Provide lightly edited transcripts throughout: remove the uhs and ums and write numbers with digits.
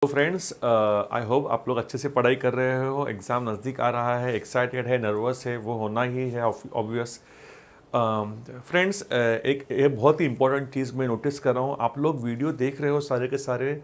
तो friends I hope आप लोग अच्छे से पढ़ाई कर रहे हो। एग्ज़ाम नज़दीक आ रहा है, एक्साइटेड है, नर्वस है, वो होना ही है ऑब्वियस। फ्रेंड्स एक ये बहुत ही इंपॉर्टेंट चीज़ मैं नोटिस कर रहा हूँ, आप लोग वीडियो देख रहे हो सारे के सारे,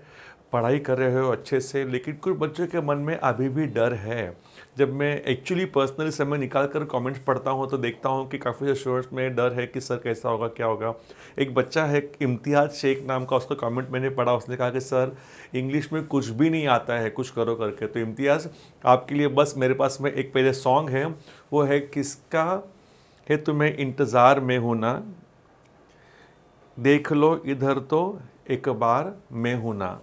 पढ़ाई कर रहे हो अच्छे से, लेकिन कुछ बच्चों के मन में अभी भी डर है। जब मैं एक्चुअली पर्सनली समय निकाल कर कमेंट्स पढ़ता हूँ तो देखता हूँ कि काफ़ी से स्टूडेंट्स में डर है कि सर कैसा होगा, क्या होगा। एक बच्चा है इम्तियाज़ शेख नाम का, उसका कमेंट मैंने पढ़ा, उसने कहा कि सर इंग्लिश में कुछ भी नहीं आता है, कुछ करो करके। तो इम्तियाज़, आपके लिए बस मेरे पास में एक पहले सॉन्ग है, वो है किसका है तुम्हें इंतज़ार में हूं ना, देख लो इधर तो एक बार मैं हूं ना।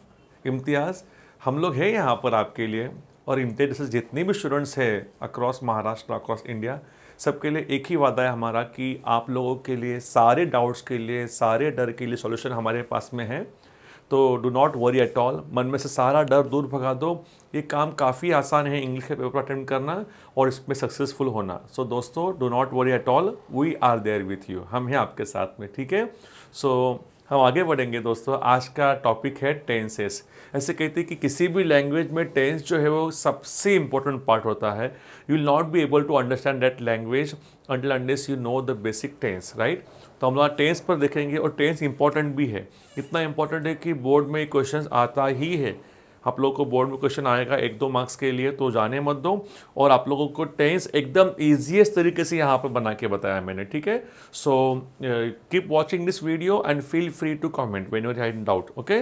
इम्तियाज़, हम लोग हैं यहाँ पर आपके लिए, और इम्तियाज़ जैसे जितने भी स्टूडेंट्स हैं अक्रॉस महाराष्ट्र, अक्रॉस इंडिया, सबके लिए एक ही वादा है हमारा कि आप लोगों के लिए सारे डाउट्स के लिए, सारे डर के लिए सॉल्यूशन हमारे पास में है। तो do not worry at all, मन में से सारा डर दूर भगा दो। ये काम काफ़ी आसान है, इंग्लिश के पेपर अटेंड करना और इसमें सक्सेसफुल होना। सो दोस्तों, do not worry at all, we are there with you, हम हैं आपके साथ में, ठीक है। सो हम आगे बढ़ेंगे दोस्तों। आज का टॉपिक है टेंसेस। ऐसे कहते हैं कि किसी भी लैंग्वेज में टेंस जो है वो सबसे इंपॉर्टेंट पार्ट होता है। You will not be able to understand that language until unless you know the basic tense, right? तो हम लोग टेंस पर देखेंगे, और टेंस इंपॉर्टेंट भी है। इतना इंपॉर्टेंट है कि बोर्ड में क्वेश्चन आता ही है। आप लोगों को बोर्ड में क्वेश्चन आएगा 1-2 मार्क्स के लिए, तो जाने मत दो। और आप लोगों को टेंस एकदम ईजीएस्ट तरीके से यहाँ पर बना के बताया मैंने, ठीक है। So keep watching this video and feel free to comment when you have doubt, okay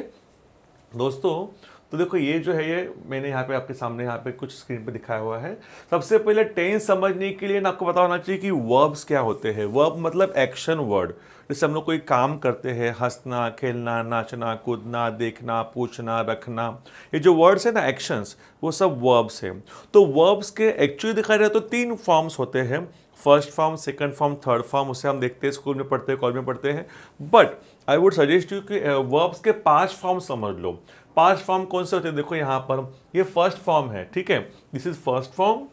दोस्तों। तो देखो, ये जो है, ये मैंने यहाँ पे आपके सामने यहाँ पे कुछ स्क्रीन पे दिखाया हुआ है। सबसे पहले टेंस समझने के लिए ना आपको पता होना चाहिए कि वर्ब्स क्या होते हैं। वर्ब मतलब एक्शन वर्ड। जैसे हम लोग कोई काम करते हैं, हंसना, खेलना, नाचना, कूदना, देखना, पूछना, रखना, ये जो वर्ड्स है ना, एक्शंस, वो सब वर्ब्स हैं। तो वर्ब्स के एक्चुअली दिखाया जाए तो 3 फॉर्म्स होते हैं, first form, second form, third form. उसे हम देखते हैं, स्कूल में पढ़ते हैं, कॉलेज में पढ़ते हैं। But I would suggest you कि वर्ब्स के 5 फॉर्म समझ लो। 5 फॉर्म कौन से होते हैं? देखो यहाँ पर, ये फर्स्ट फॉर्म है, ठीक है। This is first form,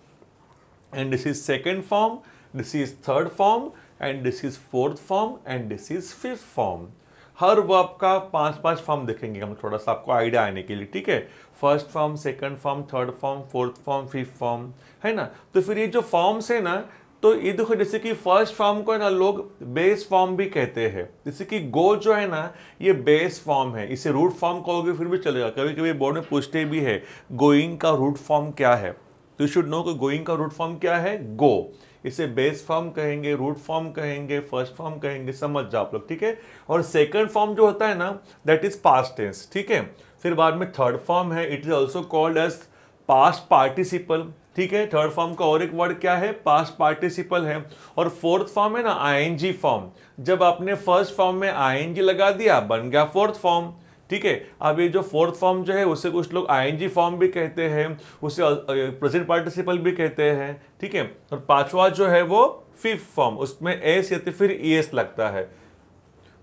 and this is second form, this is third form, and this is fourth form, and this is fifth form. Her verb का 5-5 फॉर्म देखेंगे हम, थोड़ा सा आपको आइडिया आने के लिए, ठीक है। First form, second form, third form, fourth form, fifth form, है ना। तो फिर ये जो फॉर्म्स है ना, तो ये देखो, जैसे कि फर्स्ट फॉर्म को है ना लोग बेस फॉर्म भी कहते हैं। जैसे कि गो जो है ना, ये बेस फॉर्म है, इसे रूट फॉर्म कहोगे फिर भी चलेगा। कभी कभी बोर्ड में पूछते भी है गोइंग का रूट फॉर्म क्या है, तो यू शुड नो कि गोइंग का रूट फॉर्म क्या है, गो। इसे बेस फॉर्म कहेंगे, रूट फॉर्म कहेंगे, फर्स्ट फॉर्म कहेंगे, समझ जाओ आप लोग, ठीक है। और सेकंड फॉर्म जो होता है ना, दैट इज पास्ट टेंस, ठीक है। फिर बाद में थर्ड फॉर्म है, it is also called as past participle, ठीक है। थर्ड फॉर्म का और एक वर्ड क्या है, पास्ट पार्टिसिपल है। और फोर्थ फॉर्म है ना, आईएनजी फॉर्म। जब आपने फर्स्ट फॉर्म में आईएनजी लगा दिया, बन गया फोर्थ फॉर्म, ठीक है। अब ये जो फोर्थ फॉर्म जो है, उसे कुछ लोग आईएनजी फॉर्म भी कहते हैं, उसे प्रेजेंट पार्टिसिपल भी कहते हैं, ठीक है। और पांचवा जो है वो फिफ्थ फॉर्म, उसमें एस या तो फिर ईएस लगता है।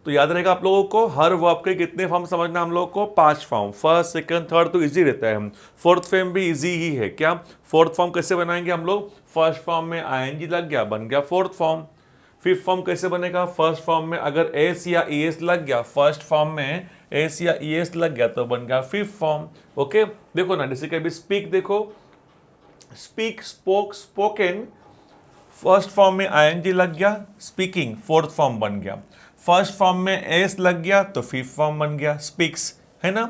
तो याद रहेगा आप लोगों को, हर वर्ब के कितने फॉर्म समझना हम लोगों को, 5 फॉर्म। फर्स्ट, सेकंड, थर्ड तो इजी रहता है। हम फोर्थ फॉर्म भी इजी ही है। क्या फोर्थ फॉर्म कैसे बनाएंगे हम लोग? फर्स्ट फॉर्म में आईएनजी लग गया, बन गया फोर्थ फॉर्म। फिफ्थ फॉर्म कैसे बनेगा? फर्स्ट फॉर्म में अगर एस या ईएस लग गया, फर्स्ट फॉर्म में एस या ईएस लग गया तो बन गया फिफ्थ फॉर्म। ओके, देखो ना, जैसे कि अभी स्पीक देखो, speak, spoke, spoken, first form में आईएनजी लग गया, स्पीकिंग फोर्थ फॉर्म बन गया। फर्स्ट फॉर्म में एस लग गया तो फिफ्थ फॉर्म बन गया, स्पीक्स, है ना।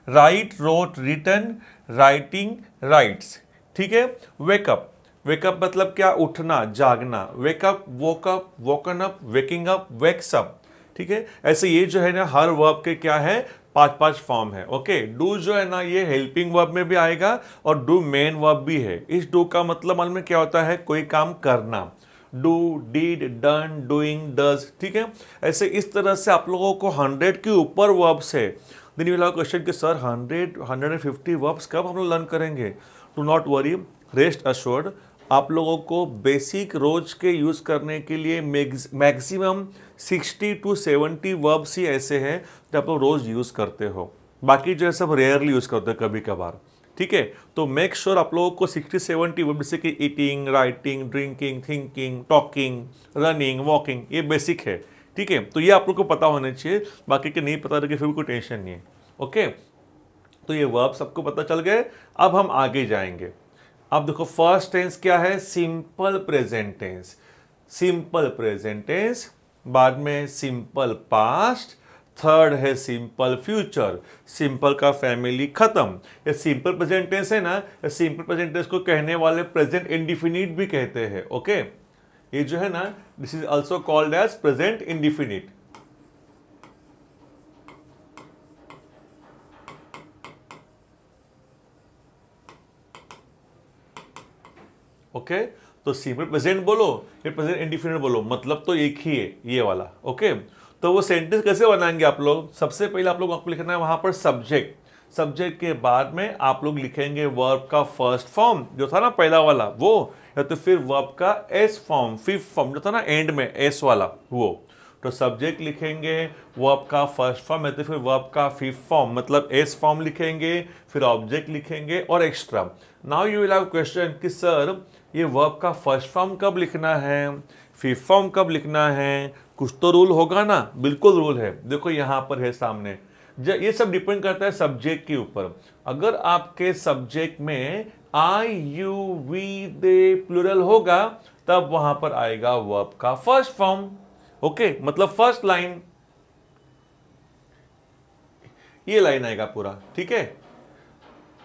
Write, wrote, written, writing, writes, ठीक है। वेकअप, वेकअप मतलब क्या? उठना, जागना। Wake up, woke up, woken up, waking up, wakes up, ठीक है। ऐसे ये जो है ना, हर वर्ब के क्या है, 5-5 फॉर्म है। ओके, डू जो है ना, ये हेल्पिंग वर्ब में भी आएगा और डू मेन वर्ब भी है। इस डू का मतलब मालूम में क्या होता है? कोई काम करना। Do, did, done, doing, does, ठीक है। ऐसे इस तरह से आप लोगों को 100 के ऊपर वर्ब्स है। Then you will have question कि सर 100-150 वर्ब्स कब हम लोग लर्न करेंगे? Do not worry, rest assured. आप लोगों को बेसिक रोज के यूज करने के लिए मैक्सिमम 60 to 70 वर्ब्स ही ऐसे हैं जो आप लोग रोज यूज करते हो। बाकी जो है सब रेयरली यूज करते हो, कभी कभार, ठीक है। तो मेक श्योर आप लोगों को 60-70 वर्ब, जैसे कि eating, writing, drinking, thinking, talking, running, walking, ये बेसिक है, ठीक है। तो ये आप लोग को पता होना चाहिए, बाकी के नहीं पता तो फिर कोई टेंशन नहीं है। ओके, तो ये वर्ब सबको पता चल गए। अब हम आगे जाएंगे। अब देखो फर्स्ट टेंस क्या है, simple present tense. Simple present tense, बाद में सिंपल पास्ट, थर्ड है सिंपल फ्यूचर। सिंपल का फैमिली खत्म। ये सिंपल प्रेजेंट टेंस है ना, सिंपल प्रेजेंट टेंस को कहने वाले प्रेजेंट इंडिफिनिट भी कहते हैं। ओके, ये जो है ना, this is also called as present indefinite. Okay, तो सिंपल प्रेजेंट बोलो या प्रेजेंट इंडिफिनिट बोलो, मतलब तो एक ही है, ये वाला। ओके, तो वो सेंटेंस कैसे बनाएंगे आप लोग? सबसे पहले आप लोग आपको लिखना है वहां पर सब्जेक्ट। सब्जेक्ट के बाद में आप लोग लिखेंगे वर्ब का फर्स्ट फॉर्म जो था ना पहला वाला वो, या तो फिर वर्ब का एस फॉर्म, फिफ्थ फॉर्म जो था ना एंड में एस वाला वो। तो सब्जेक्ट लिखेंगे, वर्ब का फर्स्ट फॉर्म है तो फिर वर्ब का फिफ्थ फॉर्म मतलब एस फॉर्म लिखेंगे, फिर ऑब्जेक्ट लिखेंगे और extra. Now you will have question कि सर ये वर्ब का फर्स्ट फॉर्म कब लिखना है, फिफ्थ फॉर्म कब लिखना है? कुछ तो रूल होगा ना। बिल्कुल रूल है, देखो यहां पर है सामने। ये सब डिपेंड करता है सब्जेक्ट के ऊपर। अगर आपके सब्जेक्ट में आई यू वी दे प्लूरल होगा तब वहां पर आएगा वर्ब का फर्स्ट फॉर्म। ओके, मतलब फर्स्ट लाइन, ये लाइन आएगा पूरा, ठीक है।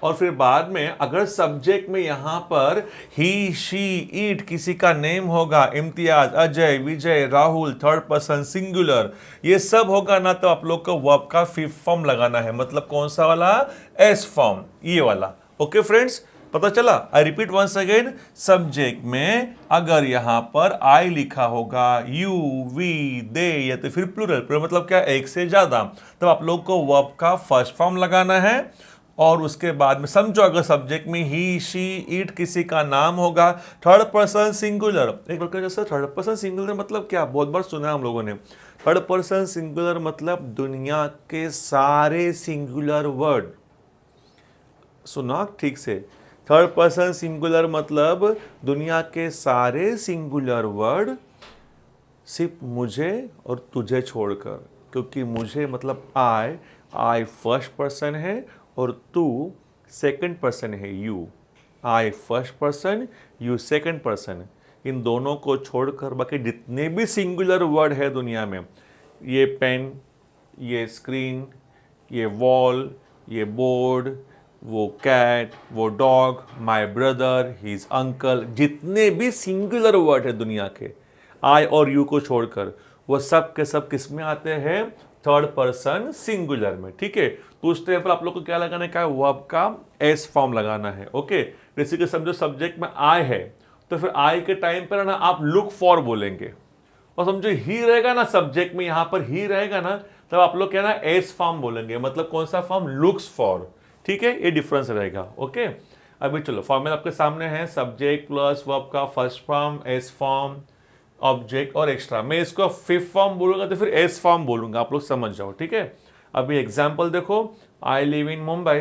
और फिर बाद में अगर सब्जेक्ट में यहां पर ही शी इट किसी का नेम होगा, इम्तियाज, अजय, विजय, राहुल, थर्ड पर्सन सिंगुलर, ये सब होगा ना, तो आप लोग को वर्ब का फिफ्थ फॉर्म लगाना है। मतलब कौन सा वाला? एस फॉर्म, ये वाला। ओके फ्रेंड्स, पता चला? I repeat once again, subject में अगर यहां पर आई लिखा होगा, यू वी दे, या तो फिर प्लूरल मतलब क्या, एक से ज्यादा, तो आप लोग को वर्ब का फर्स्ट फॉर्म लगाना है। और उसके बाद में समझो अगर सब्जेक्ट में ही शी इट किसी का नाम होगा, थर्ड पर्सन सिंगुलर। एक बार जैसे थर्ड पर्सन सिंगुलर मतलब क्या, बहुत बार सुना हम लोगों ने। थर्ड पर्सन सिंगुलर मतलब दुनिया के सारे सिंगुलर वर्ड, सुना ठीक से। थर्ड पर्सन सिंगुलर मतलब दुनिया के सारे सिंगुलर वर्ड सिर्फ मुझे और तुझे छोड़कर, क्योंकि मुझे मतलब आई फर्स्ट पर्सन है और तू सेकंड पर्सन है, you. I first person, you second person. इन दोनों को छोड़कर बाकी जितने भी सिंगुलर वर्ड है दुनिया में, ये पेन, ये स्क्रीन, ये वॉल, ये बोर्ड, वो कैट, वो dog, my brother, his uncle, जितने भी सिंगुलर वर्ड है दुनिया के, आई और यू को छोड़कर, वो सब के सब किस में आते हैं? थर्ड पर्सन सिंगुलर में। ठीक है, तो उस टाइम पर आप लोग को क्या लगाना है? क्या वर्ब का एस फॉर्म लगाना है। ओके, जैसे कि समझो सब्जेक्ट में आई है तो फिर आई के टाइम पर ना आप लुक फॉर बोलेंगे, और समझो ही रहेगा ना सब्जेक्ट में, यहां पर ही रहेगा ना, तब आप लोग क्या ना एस फॉर्म बोलेंगे। मतलब कौन सा फॉर्म? Looks for. ठीक है, ये डिफरेंस रहेगा। ओके, अभी चलो फॉर्मूला आपके सामने है, सब्जेक्ट प्लस वर्ब का first form, S form, object और एक्स्ट्रा। मैं इसको फिफ्थ फॉर्म बोलूंगा तो फिर एस फॉर्म बोलूंगा, आप लोग समझ जाओ। ठीक है, अभी एग्जाम्पल देखो, आई लिव इन मुंबई,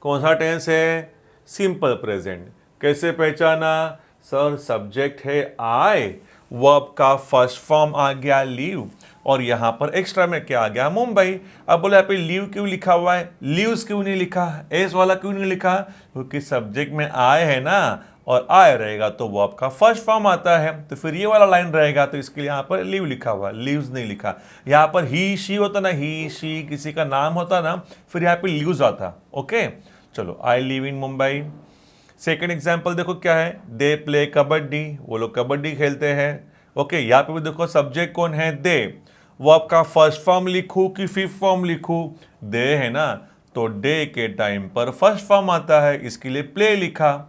कौन सा टेंस है? Simple present. कैसे पहचाना? सर सब्जेक्ट है आई, वर्ब का फर्स्ट फॉर्म आ गया लीव, और यहां पर एक्स्ट्रा में क्या आ गया? मुंबई। अब बोले यहाँ पे लीव क्यों लिखा हुआ है, लीव्स क्यों नहीं लिखा, एस वाला क्यों नहीं लिखा? क्योंकि सब्जेक्ट में आए है ना, और आए रहेगा तो वर्ब का फर्स्ट फॉर्म आता है, तो फिर ये वाला लाइन रहेगा, तो इसके लिए यहाँ पर लीव लिखा हुआ, लीव्स नहीं लिखा। यहाँ पर ही शी होता ना, ही शी किसी का नाम होता ना, फिर यहाँ पे लीव्स आता। ओके, चलो I live in Mumbai. Second example देखो क्या है, दे प्ले कबड्डी, वो लोग कबड्डी खेलते हैं। ओके, यहाँ पे भी देखो सब्जेक्ट कौन है? दे। वर्ब का फर्स्ट फॉर्म लिखूं कि फिफ्थ फॉर्म लिखूं? दे है ना, तो डे के टाइम पर फर्स्ट फॉर्म आता है, इसके लिए प्ले लिखा।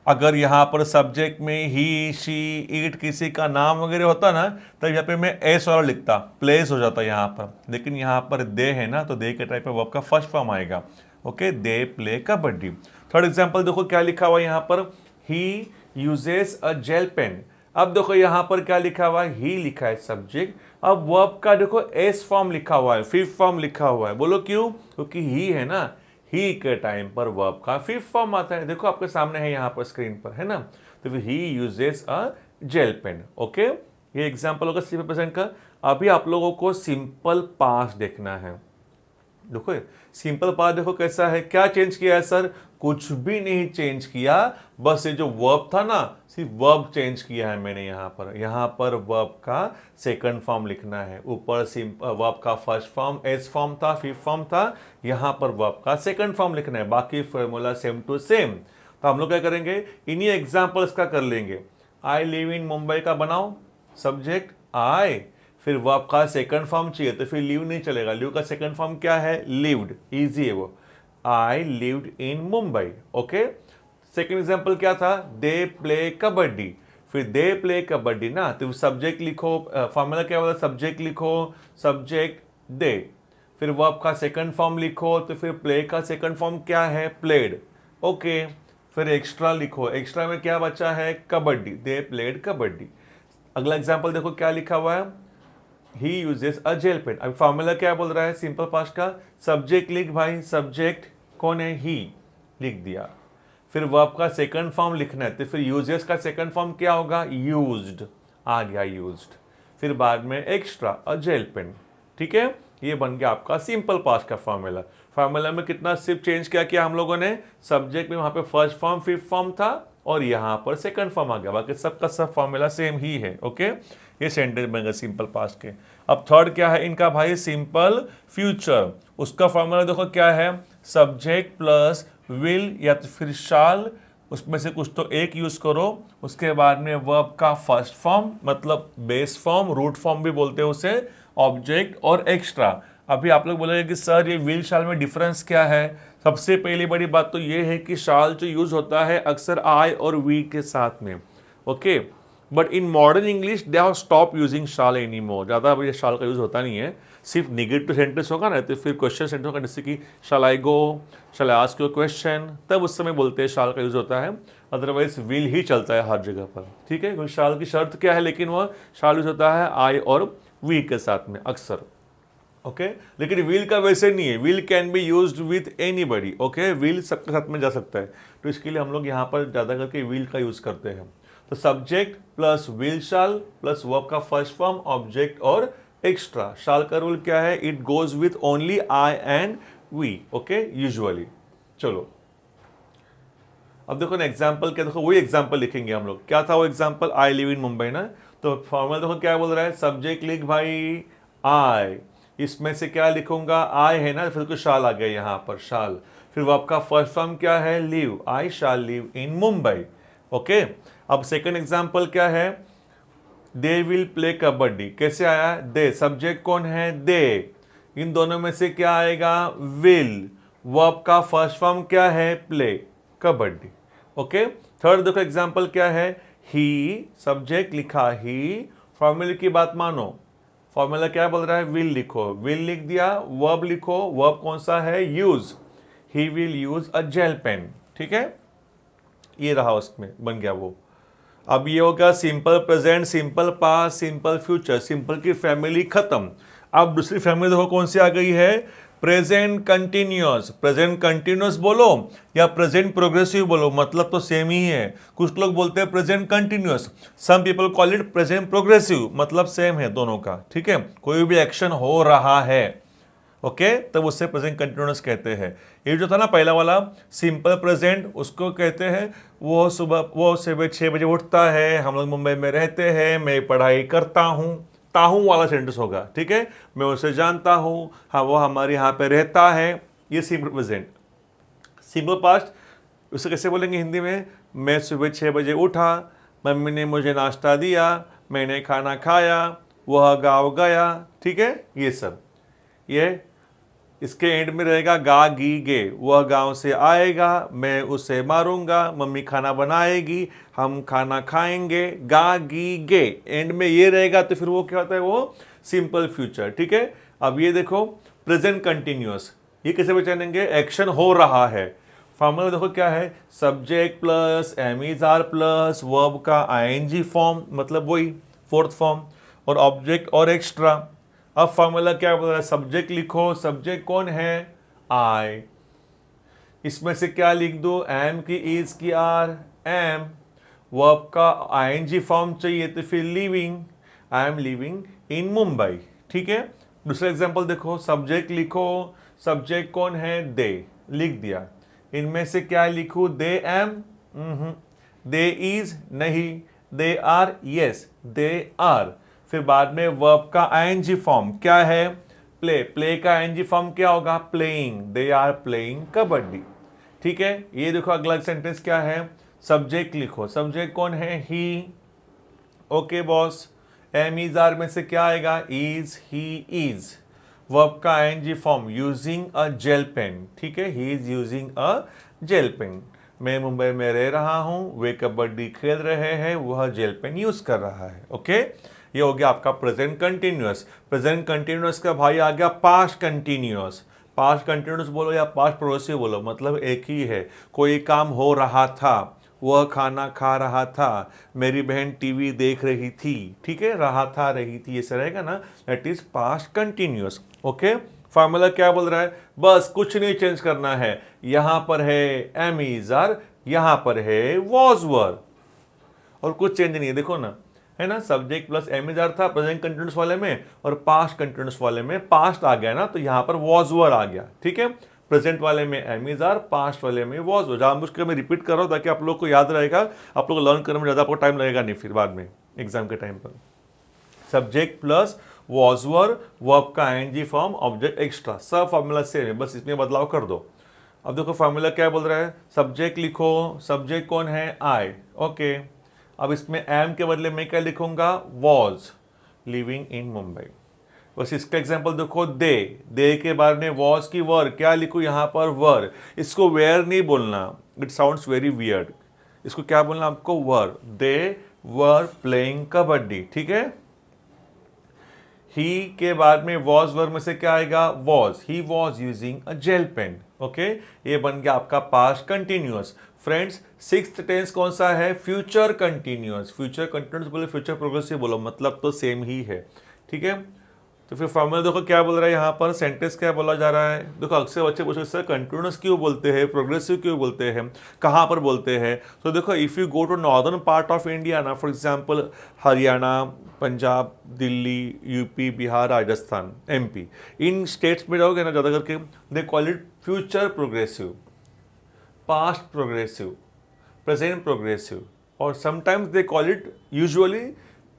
अगर यहाँ पर सब्जेक्ट में ही शी इट किसी का नाम वगैरह होता ना, तब यहाँ पे मैं एस वाला लिखता, प्लेस हो जाता यहाँ पर। लेकिन यहाँ पर दे है ना, तो दे के टाइप पर वर्ब का फर्स्ट फॉर्म आएगा। Okay, they play kabaddi. Third example देखो क्या लिखा हुआ यहाँ पर, he uses a gel pen. अब देखो यहाँ पर क्या लिखा हुआ है? ही लिखा है सब्जेक्ट। अब वर्ब का देखो एस फॉर्म लिखा हुआ है, फिफ्थ फॉर्म लिखा हुआ है। बोलो क्यों? क्योंकि ही है ना, ही के टाइम पर वर्ब का फिफ्थ फॉर्म आता है। देखो आपके सामने है यहाँ पर स्क्रीन पर, है ना, तो फिर he uses a gel pen. Okay, ये एग्जाम्पल होगा सिंपल प्रेजेंट का। अभी आप लोगों को सिंपल पास्ट देखना है। देखो सिंपल पास्ट देखो कैसा है, क्या चेंज किया है सर, कुछ भी नहीं चेंज किया, बस ये जो वर्ब था ना सिर्फ वर्ब चेंज किया है मैंने यहाँ पर वर्ब का सेकंड फॉर्म लिखना है, ऊपर वर्ब का फर्स्ट फॉर्म एस फॉर्म था, फिफ्थ फॉर्म था, यहाँ पर वर्ब का सेकंड फॉर्म लिखना है, बाकी फॉर्मूला सेम टू सेम। तो हम लोग क्या करेंगे, इन्हीं एग्जाम्पल्स का कर लेंगे। आई लिव इन मुंबई का बनाओ, सब्जेक्ट आई, फिर वर्ब का सेकंड फॉर्म चाहिए तो फिर लिव नहीं चलेगा, लिव का सेकंड फॉर्म क्या है, लिव्ड, इजी है वो, I lived in Mumbai. Okay, second example क्या था, दे प्ले कबड्डी, फिर दे प्ले कबड्डी ना, तो सब्जेक्ट लिखो, फॉर्मूला क्या होगा, सब्जेक्ट लिखो, सब्जेक्ट दे, फिर वर्ब का सेकंड फॉर्म लिखो, तो फिर प्ले का सेकंड फॉर्म क्या है, प्लेड। ओके, फिर एक्स्ट्रा लिखो, एक्स्ट्रा में क्या बचा है, कबड्डी, दे प्लेड कबड्डी। अगला एग्जांपल देखो क्या लिखा हुआ है, he uses a gel pen. अब फॉर्मूला क्या बोल रहा है सिंपल पास्ट का, सब्जेक्ट लिख भाई, सब्जेक्ट कौन है, ही, लिख दिया, फिर वर्ब का सेकंड फॉर्म लिखना है, तो फिर यूजेस का सेकंड फॉर्म क्या होगा, यूज्ड, आ गया यूज्ड, फिर बाद में एक्स्ट्रा अ जेल पेन। ठीक है, ये बन गया आपका सिंपल पास्ट का फॉर्मूला। फॉर्मूला में कितना सिर्फ चेंज किया हम लोगों ने, सब्जेक्ट में वहां पे फर्स्ट फॉर्म फिफ्थ फॉर्म था और यहाँ पर सेकंड फॉर्म आ गया, बाकी सबका सब फॉर्मूला सेम ही है। ओके, ये सेंटेंस बन गया सिंपल पास्ट के। अब थर्ड क्या है इनका भाई, सिंपल फ्यूचर, उसका फॉर्मूला देखो क्या है, सब्जेक्ट प्लस विल या तो फिर शाल, उसमें से कुछ तो एक यूज करो, उसके बाद में वर्ब का फर्स्ट फॉर्म मतलब बेस फॉर्म, रूट फॉर्म भी बोलते हैं उसे, ऑब्जेक्ट और एक्स्ट्रा। अभी आप लोग बोलेंगे कि सर ये विल शाल में डिफरेंस क्या है, सबसे पहली बड़ी बात तो ये है कि शाल जो यूज होता है अक्सर आई और वी के साथ में। Okay, but in modern English they have stop using shall any more, ज़्यादा अब ये शाल का यूज होता नहीं है, सिर्फ निगेटिव सेंटेंस होगा ना तो फिर क्वेश्चन सेंटेंस होगा, जैसे कि शाल आई गो, शाल आई आस्क यू क्वेश्चन, तब उस समय बोलते हैं शाल का यूज होता है, अदरवाइज विल ही चलता है हर जगह पर। ठीक है, क्योंकि शाल की शर्त क्या है, लेकिन वह शाल यूज होता है आई और वी के साथ में अक्सर। ओके, लेकिन विल का वैसे नहीं है, will can be used with anybody. Okay, will सबके साथ में जा सकता है, तो इसके लिए हम लोग यहाँ पर ज़्यादा करके विल का यूज करते हैं। तो subject plus will shall plus verb का फर्स्ट फॉर्म, ऑब्जेक्ट और एक्स्ट्रा। शाल का रूल क्या है, it goes with only I and we. Okay, usually. चलो अब देखो ना एग्जाम्पल क्या, देखो वही एग्जाम्पल लिखेंगे हम लोग, क्या था वो example, I live in Mumbai ना, तो फॉर्मूला देखो क्या बोल रहा है, सब्जेक्ट लिख भाई आई, इसमें से क्या लिखूंगा, आई है ना, फिर तो शाल आ गया यहाँ पर, शाल, फिर वर्ब का फर्स्ट फॉर्म क्या है, live, I shall live in Mumbai. Okay, अब सेकंड एग्जांपल क्या है, दे विल प्ले कबड्डी, कैसे आया, दे, सब्जेक्ट कौन है, दे, इन दोनों में से क्या आएगा, विल, वर्ब का फर्स्ट फॉर्म क्या है, प्ले कबड्डी। ओके, थर्ड देखो एग्जांपल क्या है, ही, सब्जेक्ट लिखा ही, फॉर्मूले की बात मानो, फॉर्मूला क्या बोल रहा है, विल लिखो, विल लिख दिया, वर्ब लिखो, वर्ब कौन सा है, use, he will use a gel pen. ठीक है, ये रहा उसमें बन गया वो। अब ये होगा simple present, simple past, simple future, simple की फैमिली खत्म। अब दूसरी फैमिली देखो कौन सी आ गई है, प्रेजेंट कंटिन्यूअस। प्रेजेंट कंटिन्यूअस बोलो या प्रेजेंट प्रोग्रेसिव बोलो, मतलब तो सेम ही है। कुछ लोग बोलते हैं present continuous, some people call it present progressive, मतलब सेम है दोनों का। ठीक है, कोई भी एक्शन हो रहा है, ओके, तब उससे प्रेजेंट कंटिन्यूअस कहते हैं। ये जो था ना पहला वाला सिंपल प्रेजेंट, उसको कहते हैं वो सुबह 6 बजे उठता है, हम लोग मुंबई में रहते हैं, मैं पढ़ाई करता हूँ, ताहूँ वाला सेंटेंस होगा। ठीक है, मैं उसे जानता हूँ, हाँ वो हमारे यहाँ पे रहता है, ये सिंपल प्रेजेंट। सिंपल पास्ट उसे कैसे बोलेंगे हिंदी में, मैं सुबह 6 बजे उठा, मम्मी ने मुझे नाश्ता दिया, मैंने खाना खाया, वह गाँव गया। ठीक है, ये सब, ये इसके एंड में रहेगा गा गी गे, वह गांव से आएगा, मैं उसे मारूंगा, मम्मी खाना बनाएगी, हम खाना खाएंगे, गा गी गे, एंड में ये रहेगा, तो फिर वो क्या होता है, वो सिंपल फ्यूचर। ठीक है, अब ये देखो प्रेजेंट कंटिन्यूअस, ये कैसे पहचानेंगे, एक्शन हो रहा है, फॉर्मूला देखो क्या है, subject plus am is are plus verb का आईएनजी फॉर्म, मतलब वही फोर्थ फॉर्म, और ऑब्जेक्ट और एक्स्ट्रा। अब फॉर्मूला क्या बोल रहा है, सब्जेक्ट लिखो, सब्जेक्ट कौन है, आई, इसमें से क्या लिख दो, एम की, इज की, आर, एम, वर्ब का आईएनजी फॉर्म चाहिए तो फिर living, I am living in Mumbai. ठीक है, दूसरा एग्जांपल देखो, सब्जेक्ट लिखो, सब्जेक्ट कौन है, दे, लिख दिया। इनमें से क्या लिखूं, दे एम, दे इज नहीं, they are, yes they are. फिर बाद में वर्ब का आईएनजी फॉर्म क्या है, प्ले, प्ले का आईएनजी फॉर्म क्या होगा, playing, they are playing kabaddi. ठीक है, ये देखो अगला सेंटेंस क्या है, सब्जेक्ट लिखो, सब्जेक्ट कौन है, he, okay boss. Am is are में से क्या आएगा, इज, ही इज। वर्ब का ING form, using a gel pen, ठीक है, he is using a gel pen. मैं मुंबई में रह रहा हूं, वे कबड्डी खेल रहे हैं, वह जेल पेन यूज कर रहा है। ओके, ये हो गया आपका प्रेजेंट कंटिन्यूअस। प्रेजेंट कंटिन्यूअस का भाई आ गया पास्ट कंटिन्यूअस। पास्ट कंटिन्यूअस बोलो या पास्ट प्रोग्रेसिव बोलो, मतलब एक ही है। कोई काम हो रहा था, वह खाना खा रहा था, मेरी बहन टीवी देख रही थी, ठीक है, रहा था, रही थी, ऐसा रहेगा ना, that is past continuous. Okay, formula क्या बोल रहा है, बस कुछ नहीं चेंज करना है, यहां पर है एम इज आर, यहां पर है वॉज वर, और कुछ चेंज नहीं है, देखो ना, है ना, subject plus am is are था प्रेजेंट कंटिन्यूअस वाले में, और पास्ट कंटिन्यूअस वाले में पास्ट आ गया ना, तो यहां पर वॉज वर आ गया। ठीक है, प्रेजेंट वाले में एम इज आर, पास्ट वाले में वॉज वर। जानबूझ के मैं रिपीट कर रहा हूं ताकि आप लोग को याद रहेगा, आप लोग लर्न करने में ज़्यादा आपको टाइम लगेगा नहीं फिर बाद में एग्जाम के टाइम पर। Subject plus was were, verb का आईएनजी फॉर्म, ऑब्जेक्ट एक्स्ट्रा, सब फॉर्मूला सेम है, बस इसमें बदलाव कर दो। अब देखो फॉर्मूला क्या बोल रहा है, सब्जेक्ट लिखो, सब्जेक्ट कौन है, आई, ओके। अब इसमें एम के बदले में क्या लिखूंगा, वॉज लिविंग इन मुंबई। बस इसका एग्जांपल देखो, दे के बाद में वॉज की वर, क्या लिखूं यहां पर, वर। इसको वेयर नहीं बोलना, इट साउंड्स वेरी वियर्ड, इसको क्या बोलना आपको, वर। दे वर प्लेइंग कबड्डी, ठीक है। ही के बाद में वॉज वर्ब में से क्या आएगा, was, he was using a gel pen. Okay, ये बन गया आपका past continuous. Friends, sixth tense कौन सा है, फ्यूचर कंटिन्यूअस। फ्यूचर कंटिन्यूअस बोलो, फ्यूचर प्रोग्रेसिव बोलो, मतलब तो सेम ही है। ठीक है, तो फिर फॉर्मूला देखो क्या बोल रहा है यहाँ पर, सेंटेंस क्या बोला जा रहा है। देखो अक्सर बच्चे पूछते सर कंटिन्यूअस क्यों बोलते हैं, प्रोग्रेसिव क्यों बोलते हैं, कहाँ पर बोलते हैं। तो देखो if you go to northern part of India ना, for example Haryana, Punjab, Delhi, UP, Bihar, Rajasthan, MP, इन स्टेट्स में रहोगे ना ज़्यादा करके, they call it future progressive, past progressive, present progressive, और sometimes they call it usually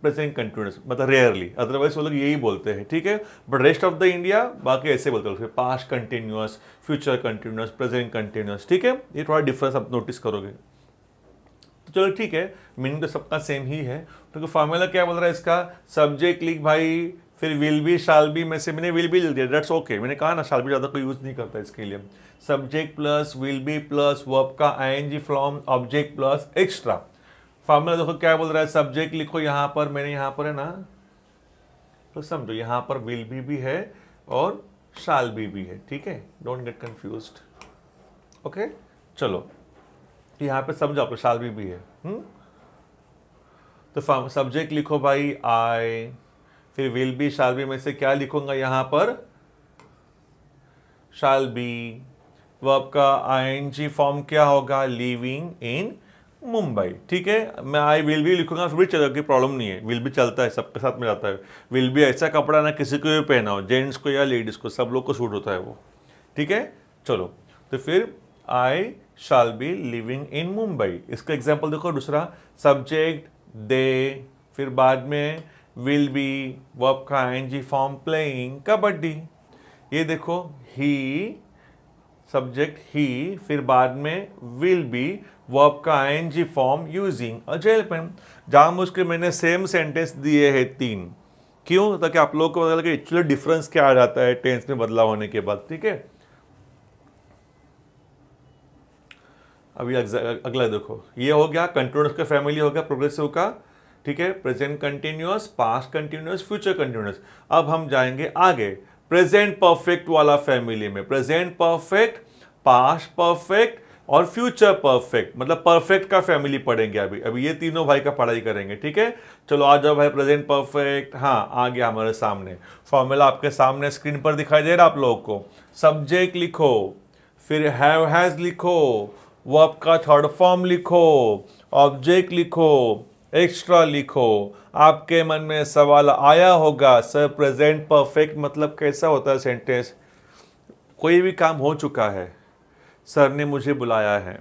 present continuous, मतलब रेयरली, अदरवाइज वो लोग यही बोलते हैं। ठीक है, but rest of the India बाकी ऐसे बोलते हैं, past continuous, future continuous, present continuous. ठीक है, ये थोड़ा डिफरेंस आप नोटिस करोगे। तो चलो ठीक है, मीनिंग तो सबका सेम ही है। तो फॉर्मूला क्या बोल रहा है इसका, सब्जेक्ट लिख भाई, फिर विल बी, शाल बी में से मैंने विल बी लिख दिया, दैट्स ओके। मैंने कहा ना शाल बी ज़्यादा कोई यूज़ नहीं करता इसके लिए। Subject plus will be plus verb का ING from, object plus extra. Formula देखो क्या बोल रहा है, सब्जेक्ट लिखो यहाँ पर, मैंने यहाँ पर है ना, तो समझो यहाँ पर विल भी है और शाल भी है। ठीक है, डोंट गेट कंफ्यूज्ड। ओके, चलो यहाँ पे समझो आपको शाल भी है। तो सब्जेक्ट लिखो भाई आई, फिर विल बी, शाल बी में से क्या लिखूंगा यहाँ पर, शाल बी। वर्ब का आईएनजी फॉर्म क्या होगा, लिविंग इन मुंबई। ठीक है, मैं आई विल बी लिखूंगा फिर भी चलेगा, कोई प्रॉब्लम नहीं है, विल बी चलता है, सबके साथ में जाता है। विल बी ऐसा कपड़ा ना किसी को भी पहना हो, जेंट्स को या लेडीज को, सब लोग को सूट होता है वो। ठीक है, चलो तो फिर I shall be living in Mumbai. इसका एग्जाम्पल देखो दूसरा, सब्जेक्ट दे, फिर बाद में विल बी, वर्ब का आईएनजी फॉर्म प्लेइंग कबड्डी। ये देखो ही, सब्जेक्ट ही, फिर बाद में विल बी, वर्ब का ING form using a gel pen. जानबूझ के मैंने सेम सेंटेंस दिए हैं 3, क्यों, ताकि आप लोगों को पता लगे एक्चुअली डिफरेंस क्या आ जाता है टेंस में बदलाव होने के बाद। ठीक है, अभी अगला देखो, ये हो गया कंटिन्यूअस का फैमिली, हो गया प्रोग्रेसिव का। ठीक है, present continuous, past continuous, future continuous. अब हम जाएंगे आगे प्रेजेंट परफेक्ट वाला फैमिली में। प्रेजेंट परफेक्ट, पास्ट परफेक्ट और फ्यूचर परफेक्ट, मतलब परफेक्ट का फैमिली पढ़ेंगे अभी ये तीनों भाई का पढ़ाई करेंगे। ठीक है, चलो आ जाओ भाई, प्रेजेंट परफेक्ट, हाँ आ गया हमारे सामने। फॉर्मूला आपके सामने स्क्रीन पर दिखाई दे रहा आप लोगों को। सब्जेक्ट लिखो, फिर हैव हैज लिखो, वर्ब का थर्ड फॉर्म लिखो, ऑब्जेक्ट लिखो, एक्स्ट्रा लिखो। आपके मन में सवाल आया होगा, सर प्रेजेंट परफेक्ट मतलब कैसा होता है सेंटेंस, कोई भी काम हो चुका है, सर ने मुझे बुलाया है,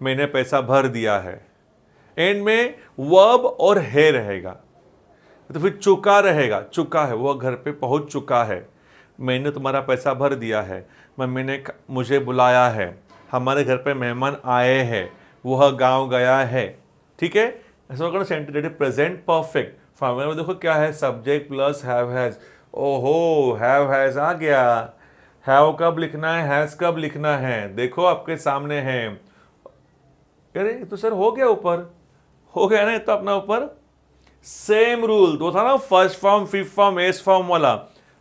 मैंने पैसा भर दिया है, एंड में वर्ब और है रहेगा, तो फिर चुका रहेगा, चुका है, वह घर पे पहुंच चुका है, मैंने तुम्हारा पैसा भर दिया है, मम्मी ने मुझे बुलाया है, हमारे घर पे मेहमान आए हैं, वह गांव गया है। ठीक है, ऐसा करना सेंटेंस प्रेजेंट परफेक्ट। फॉर्मूला में देखो क्या है, सब्जेक्ट प्लस हैव हैज। ओहो, हैव हैज आ गया। हैव कब लिखना है, हैज कब लिखना है, देखो आपके सामने है। अरे तो सर हो गया, ऊपर हो गया ना, ये तो अपना ऊपर सेम रूल तो था ना, first form fifth form S form वाला,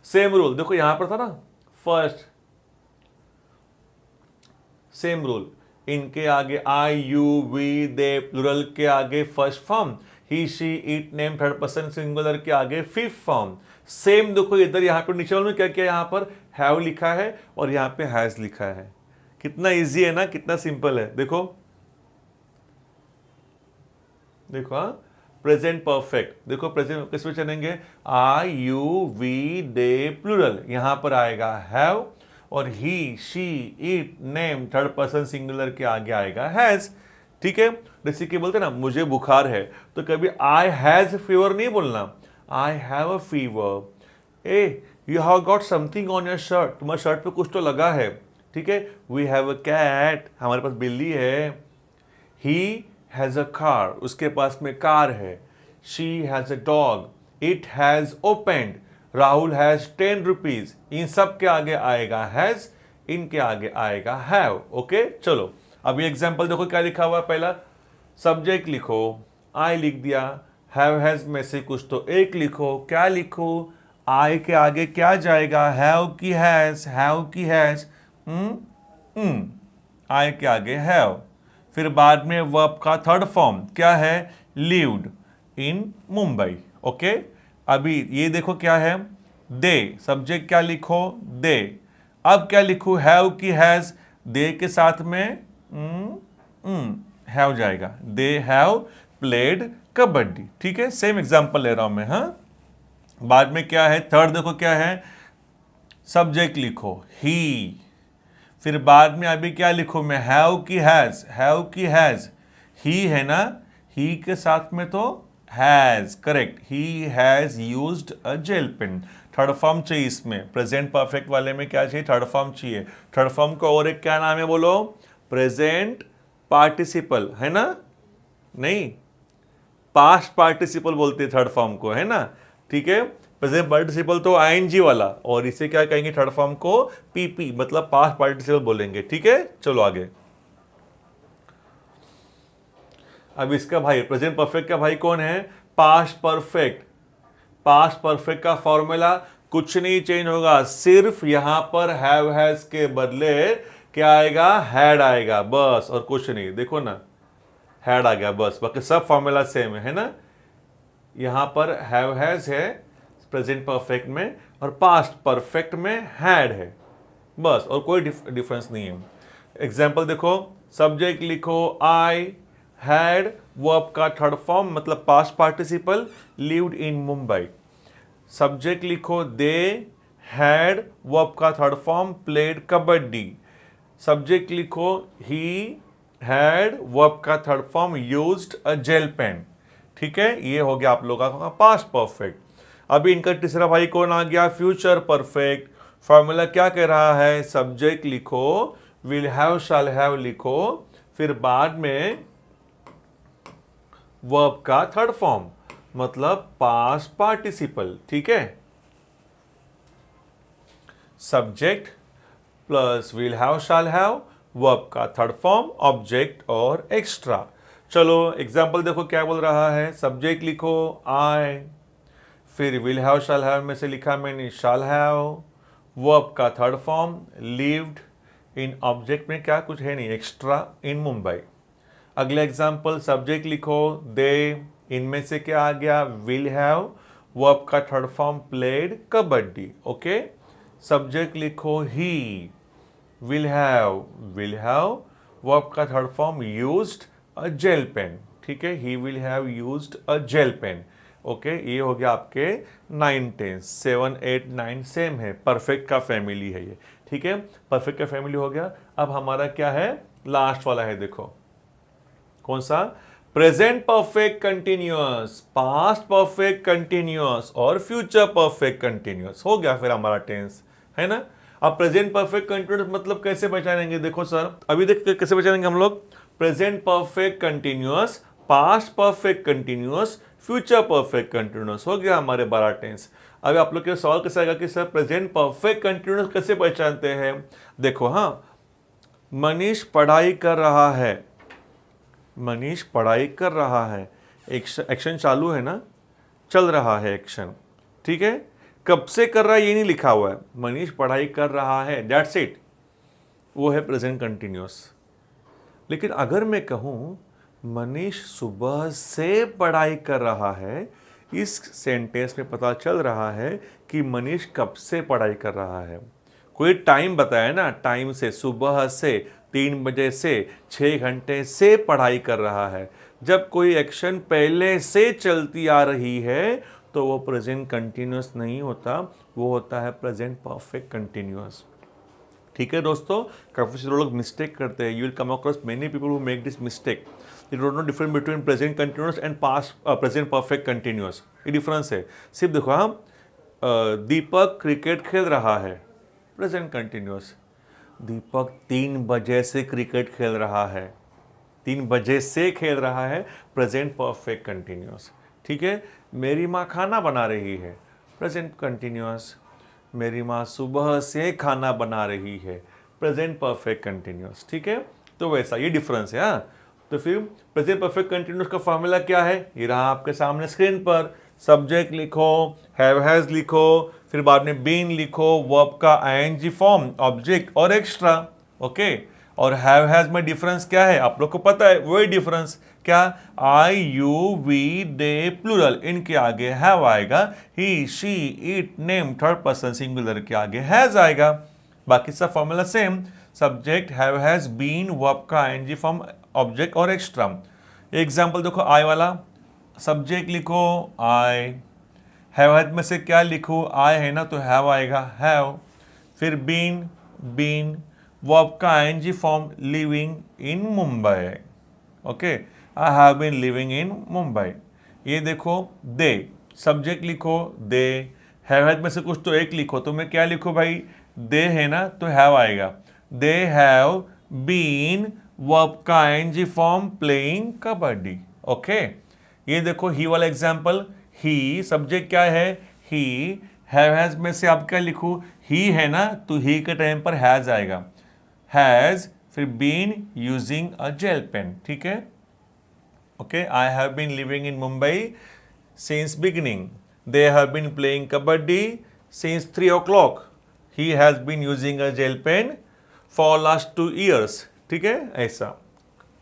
सेम रूल देखो यहां पर था ना, फर्स्ट सेम रूल, इनके आगे आई यू वी दे प्लूरल के आगे first form, he she it name third person singular के आगे फिफ्थ फॉर्म। सेम देखो इधर यहाँ पर नीचे में क्या किया, यहाँ पर हैव लिखा है और यहाँ पे हैज लिखा है। कितना इजी है ना, कितना सिंपल है। देखो देखो, हाँ, प्रेजेंट परफेक्ट। देखो प्रेजेंट किस में चलेंगे, I you we they plural, यहां पर आएगा हैव और he she it name third person singular के आगे आएगा हैज। ठीक है, जैसे कि बोलते ना मुझे बुखार है, तो कभी आई हैज फीवर नहीं बोलना, I have a fever. A you have got something on your shirt, तुम्हारे शर्ट पे कुछ तो लगा है। ठीक है, वी हैव अ कैट, हमारे पास बिल्ली है। ही हैज अ कार, उसके पास में कार है। She has a dog, it has opened, Rahul has 10 rupees. इन सब के आगे आएगा हैज, इनके आगे आएगा हैव। ओके, चलो अब ये एग्जांपल देखो क्या लिखा हुआ है। पहला सब्जेक्ट लिखो, आई लिख दिया, हैव हैज में से कुछ तो एक लिखो, क्या लिखो, आई के आगे क्या जाएगा, हैव की हैज, हैव की हैज, आई के आगे हैव। फिर बाद में वर्ब का थर्ड फॉर्म क्या है, लिव्ड इन मुंबई। ओके, अभी ये देखो क्या है, दे, सब्जेक्ट क्या लिखो, दे। अब क्या लिखो, हैव की हैज, दे के साथ में हैव जाएगा, दे हैव प्लेड कबड्डी। ठीक है, सेम एग्जांपल ले रहा हूं मैं। हाँ, बाद में क्या है, थर्ड देखो क्या है, सब्जेक्ट लिखो ही, फिर बाद में अभी क्या लिखो मैं, हैव की हैज, हैव की हैज, ही है ना, ही के साथ में तो has, correct, he has used a gel pen. Third form चाहिए इसमें, प्रेजेंट परफेक्ट वाले में क्या चाहिए, थर्ड फॉर्म चाहिए। थर्ड फॉर्म का और एक क्या नाम है बोलो, प्रेजेंट पार्टिसिपल, है ना, नहीं पास्ट पार्टिसिपल बोलते हैं थर्ड फॉर्म को, है ना। ठीक है, प्रेजेंट पार्टिसिपल तो आईएनजी वाला, और इसे क्या कहेंगे थर्ड फॉर्म को, पीपी, मतलब पास्ट पार्टिसिपल बोलेंगे। ठीक है, चलो आगे। अब इसका भाई प्रेजेंट परफेक्ट का भाई कौन है, पास्ट परफेक्ट। पास्ट परफेक्ट का फॉर्मूला कुछ नहीं चेंज होगा, सिर्फ यहां पर हैव हैज के बदले क्या आएगा, हैड आएगा, बस, और कुछ नहीं। देखो ना, हैड आ गया बस, बाकी सब फॉर्मूला सेम है ना। यहां पर हैव हैज है प्रेजेंट परफेक्ट में, और पास्ट परफेक्ट में हैड है, बस, और कोई डिफरेंस नहीं है। एग्जाम्पल देखो, सब्जेक्ट लिखो आई हैड, वर्ब का थर्ड फॉर्म मतलब past participle, lived in Mumbai. Subject लिखो दे हैड, वर्ब का third form played kabaddi. Subject लिखो ही हैड, वर्ब का third form used a gel pen. ठीक है, ये हो गया आप लोगों का पास्ट परफेक्ट। अभी इनका तीसरा भाई कौन आ गया, फ्यूचर परफेक्ट। फॉर्मूला क्या कह रहा है, सब्जेक्ट लिखो, विल हैव शैल हैव लिखो, फिर बाद में वर्ब का थर्ड फॉर्म मतलब पास्ट पार्टिसिपल। ठीक है, subject plus will have shall have, verb का थर्ड फॉर्म, ऑब्जेक्ट और एक्स्ट्रा। चलो एग्जाम्पल देखो क्या बोल रहा है, सब्जेक्ट लिखो आई, फिर विल हैव शैल हैव में से लिखा मैंने शैल हैव, वर्ब का third form lived in, object में क्या कुछ है नहीं, एक्स्ट्रा, इन मुंबई। अगला एग्जाम्पल, सब्जेक्ट लिखो दे, इनमें से क्या आ गया, विल हैव, वर्ब का third form played kabaddi. Okay, subject लिखो ही, विल हैव, वर्ब का third form used a gel pen. ठीक है, he will have used a gel pen. Okay, ये हो गया आपके 9 टेंस। 7 8 9 सेम है, परफेक्ट का फैमिली है ये, ठीक है, परफेक्ट का फैमिली हो गया। अब हमारा क्या है, लास्ट वाला है, देखो कौन सा, present perfect continuous, past perfect continuous और फ्यूचर परफेक्ट कंटिन्यूअस। हो गया फिर हमारा टेंस, है ना। अब प्रेजेंट परफेक्ट कंटिन्यूअस मतलब कैसे पहचानेंगे, देखो सर अभी देख कैसे पहचानेंगे हम लोग, present perfect continuous, past perfect continuous, future perfect continuous. हो गया हमारे 12 टेंस। अब आप लोग के सवाल कैसे आएगा कि सर प्रेजेंट परफेक्ट कंटिन्यूअस कैसे पहचानते हैं। देखो, हाँ, मनीष पढ़ाई कर रहा है, मनीष पढ़ाई कर रहा है, एक्शन चालू है ना, चल रहा है एक्शन, ठीक है। कब से कर रहा है ये नहीं लिखा हुआ है, मनीष पढ़ाई कर रहा है, दैट्स इट, वो है प्रेजेंट कंटिन्यूअस। लेकिन अगर मैं कहूँ मनीष सुबह से पढ़ाई कर रहा है, इस सेंटेंस में पता चल रहा है कि मनीष कब से पढ़ाई कर रहा है। कोई टाइम बताया ना, टाइम से, सुबह से, 3 बजे से, 6 घंटे से पढ़ाई कर रहा है। जब कोई एक्शन पहले से चलती आ रही है तो वो प्रेजेंट कंटिन्यूअस नहीं होता, वो होता है प्रेजेंट परफेक्ट कंटिन्यूअस। ठीक है दोस्तों, काफ़ी सारे लोग मिस्टेक करते हैं, you will come across many people who make this mistake. You don't know difference between present continuous and past present perfect continuous, ये डिफरेंस है। सिर्फ देखो, हाँ, दीपक क्रिकेट खेल रहा है, प्रेजेंट कंटिन्यूअस। दीपक 3 बजे से क्रिकेट खेल रहा है, 3 बजे से खेल रहा है, प्रेजेंट परफेक्ट कंटिन्यूअस। ठीक है, मेरी माँ खाना बना रही है, प्रेजेंट कंटिन्यूअस। मेरी माँ सुबह से खाना बना रही है, प्रेजेंट परफेक्ट कंटिन्यूअस। ठीक है, तो वैसा ये डिफरेंस है। हाँ, तो फिर प्रेजेंट परफेक्ट कंटिन्यूअस का फॉर्मूला क्या है, ये रहा आपके सामने स्क्रीन पर। सब्जेक्ट लिखो, हैव हैज लिखो, फिर बाद में बीन लिखो, वर्ब का आईएनजी फॉर्म, ऑब्जेक्ट और एक्स्ट्रा। ओके, और हैव हैज में डिफरेंस क्या है आप लोग को पता है, वही डिफरेंस क्या, I you we they plural, इनके आगे हैव आएगा, he she it name third person singular के आगे हैज आएगा। बाकी सब formula same, subject have has been, verb का आईएनजी फॉर्म, ऑब्जेक्ट और एक्स्ट्रा। एग्जांपल देखो, आई वाला, सब्जेक्ट लिखो आई, हैव हैज में से क्या लिखूँ, आई है ना तो हैव आएगा, हैव। फिर बीन, बीन, वर्ब का ING form, living in Mumbai. Okay, I have been living in Mumbai. ये देखो दे, सब्जेक्ट लिखो दे, हैव हैज में से कुछ तो एक लिखो, तो मैं क्या लिखूँ भाई, दे है ना तो हैव आएगा, दे हैव बीन, वर्ब का ING form, playing kabaddi. Okay, ये देखो ही वाला एग्जाम्पल, ही, सब्जेक्ट क्या है ही, हैव हैज में से आप क्या लिखूँ, ही है ना तो ही के टाइम पर हैज आएगा, हैज, फिर been using a gel pen. ठीक है, okay, I have been living in Mumbai since beginning, they have been playing kabaddi since 3 o'clock, he has been using a gel pen for last 2 years। ठीक है, ऐसा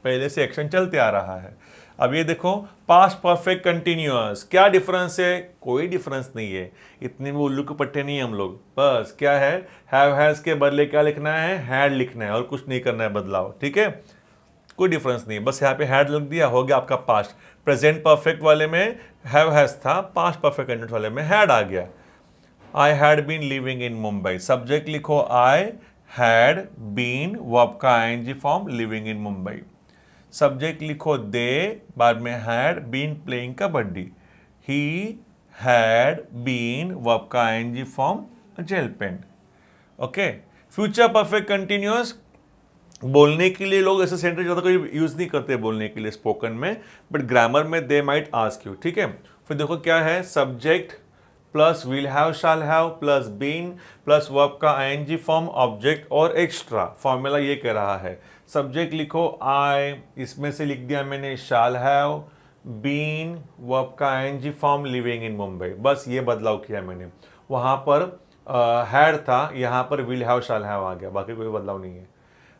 पहले से action चलते आ रहा है। अब ये देखो पास्ट परफेक्ट कंटिन्यूअस, क्या डिफरेंस है, कोई डिफरेंस नहीं है, इतने में उल्लू के पट्टे नहीं है हम लोग। बस क्या है, हैव हैज के बदले क्या लिखना है, हैड लिखना है, और कुछ नहीं करना है बदलाव। ठीक है, कोई डिफरेंस नहीं है, बस यहाँ पे हैड लिख दिया, हो गया आपका पास्ट। प्रेजेंट परफेक्ट वाले में हैव हैज था, पास्ट परफेक्ट कंटिन्यूअस वाले में हैड आ गया। I had been living in Mumbai, subject लिखो आई हैड बीन, वर्ब का ING form, living in Mumbai. Subject लिखो दे, बाद में had been playing kabaddi, he had been, verb का ING form, gel pen. Okay, future perfect continuous, बोलने के लिए लोग ऐसे सेंटेंस ज़्यादा कोई यूज़ नहीं करते बोलने के लिए स्पोकन में, बट ग्रामर में दे माइट आस्क यू। ठीक है, फिर देखो क्या है, subject plus will have shall have plus been plus verb का आईएनजी फॉर्म, ऑब्जेक्ट और एक्स्ट्रा। फॉर्मूला ये कह रहा है, सब्जेक्ट लिखो आई, इसमें से लिख दिया मैंने शाल हैव, बीन, वर्ब का ING form, living in Mumbai. बस ये बदलाव किया मैंने, वहाँ पर हैड था, यहाँ पर विल हैव शाल हैव आ गया, बाकी कोई बदलाव नहीं है।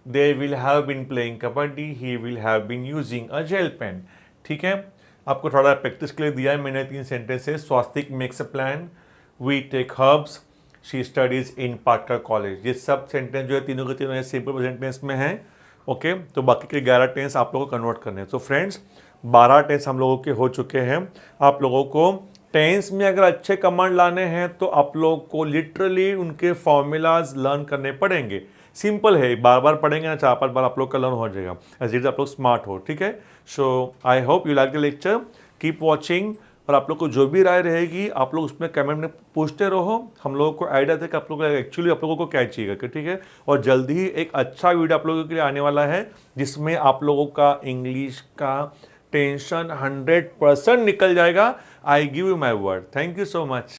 They will have been playing kabaddi, he will have been using a gel pen. ठीक है, आपको थोड़ा प्रैक्टिस के लिए दिया है मैंने 3 sentences. Swastik makes a plan, we take herbs, she studies in Patkar college. ये सब सेंटेंस जो है तीनों के तीनों सिंपल प्रेजेंट टेंस में है। ओके, तो बाकी के 11 टेंस आप लोगों को कन्वर्ट करने हैं। तो फ्रेंड्स, 12 टेंस हम लोगों के हो चुके हैं। आप लोगों को टेंस में अगर अच्छे कमांड लाने हैं तो आप लोगों को लिटरली उनके फॉर्मूलाज लर्न करने पड़ेंगे। सिंपल है, बार बार पढ़ेंगे ना 4-5 बार आप लोग का लर्न हो जाएगा, एज इट आप लोग स्मार्ट हो। ठीक है, so I hope you like the lecture, keep watching. और आप लोग को जो भी राय रहेगी आप लोग उसमें कमेंट में पूछते रहो। हम लोगों को आइडिया था कि आप लोग एक्चुअली आप लोगों को क्या चाहिए। ठीक है, और जल्दी ही एक अच्छा वीडियो आप लोगों के लिए आने वाला है जिसमें आप लोगों का इंग्लिश का टेंशन 100% निकल जाएगा। I give you my word. Thank you so much.